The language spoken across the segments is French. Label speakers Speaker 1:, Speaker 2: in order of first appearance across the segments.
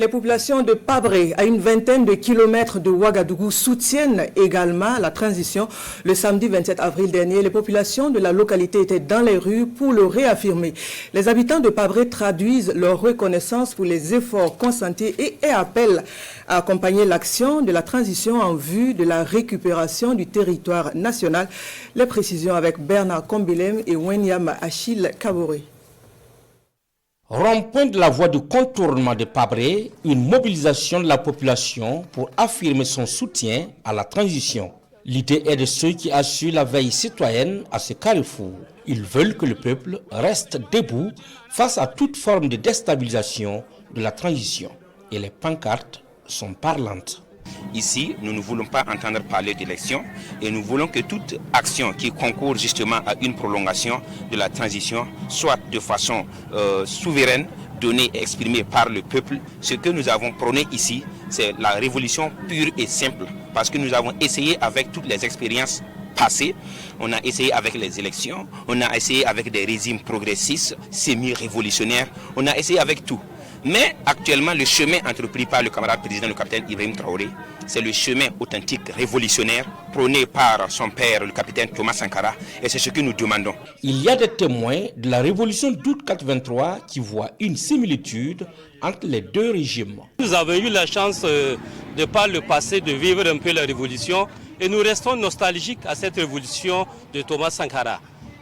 Speaker 1: Les populations de Pabré, à une vingtaine de kilomètres de Ouagadougou, soutiennent également la transition. Le samedi 27 avril dernier, les populations de la localité étaient dans les rues pour le réaffirmer. Les habitants de Pabré traduisent leur reconnaissance pour les efforts consentis et appellent à accompagner l'action de la transition en vue de la récupération du territoire national. Les précisions avec Bernard Kombilem et Wenyam Achille Kaboré.
Speaker 2: Rond-point de la voie de contournement de Pabré, une mobilisation de la population pour affirmer son soutien à la transition. L'idée est de ceux qui assurent la veille citoyenne à ce carrefour. Ils veulent que le peuple reste debout face à toute forme de déstabilisation de la transition. Et les pancartes sont parlantes.
Speaker 3: Ici, nous ne voulons pas entendre parler d'élection et nous voulons que toute action qui concourt justement à une prolongation de la transition soit de façon souveraine, donnée et exprimée par le peuple. Ce que nous avons prôné ici, c'est la révolution pure et simple parce que nous avons essayé avec toutes les expériences passées. On a essayé avec les élections, on a essayé avec des régimes progressistes, semi-révolutionnaires, on a essayé avec tout. Mais actuellement, le chemin entrepris par le camarade président, le capitaine Ibrahim Traoré, c'est le chemin authentique révolutionnaire prôné par son père, le capitaine Thomas Sankara, et c'est ce que nous demandons.
Speaker 2: Il y a des témoins de la révolution d'août 83 qui voient une similitude entre les deux régimes.
Speaker 4: Nous avons eu la chance de par le passé de vivre un peu la révolution et nous restons nostalgiques à cette révolution de Thomas Sankara.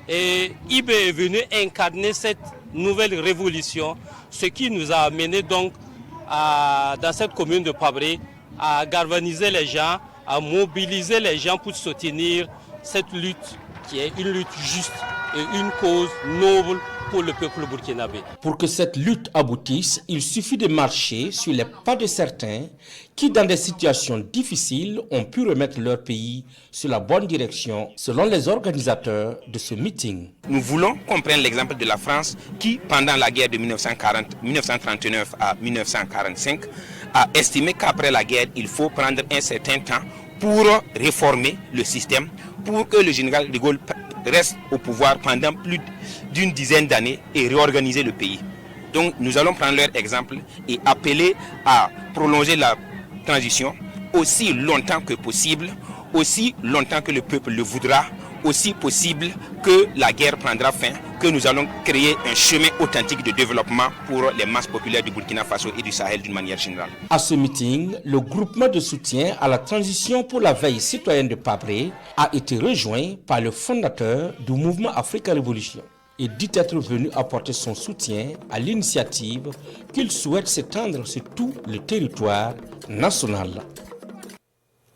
Speaker 4: Et Ibe est venu incarner cette nouvelle révolution, ce qui nous a amené donc dans cette commune de Pabré à galvaniser les gens, à mobiliser les gens pour soutenir cette lutte qui est une lutte juste et une cause noble pour le peuple burkinabé.
Speaker 2: Pour que cette lutte aboutisse, il suffit de marcher sur les pas de certains qui, dans des situations difficiles, ont pu remettre leur pays sur la bonne direction, selon les organisateurs de ce meeting.
Speaker 3: Nous voulons qu'on prenne l'exemple de la France qui, pendant la guerre de 1939 à 1945, a estimé qu'après la guerre, il faut prendre un certain temps pour réformer le système, pour que le général de Gaulle reste au pouvoir pendant plus d'une dizaine d'années et réorganiser le pays. Donc nous allons prendre leur exemple et appeler à prolonger la transition aussi longtemps que possible, aussi longtemps que le peuple le voudra, aussi possible que la guerre prendra fin, que nous allons créer un chemin authentique de développement pour les masses populaires du Burkina Faso et du Sahel d'une manière générale.
Speaker 2: À ce meeting, le groupement de soutien à la transition pour la veille citoyenne de Pabré a été rejoint par le fondateur du mouvement Africa Révolution et dit être venu apporter son soutien à l'initiative qu'il souhaite s'étendre sur tout le territoire national.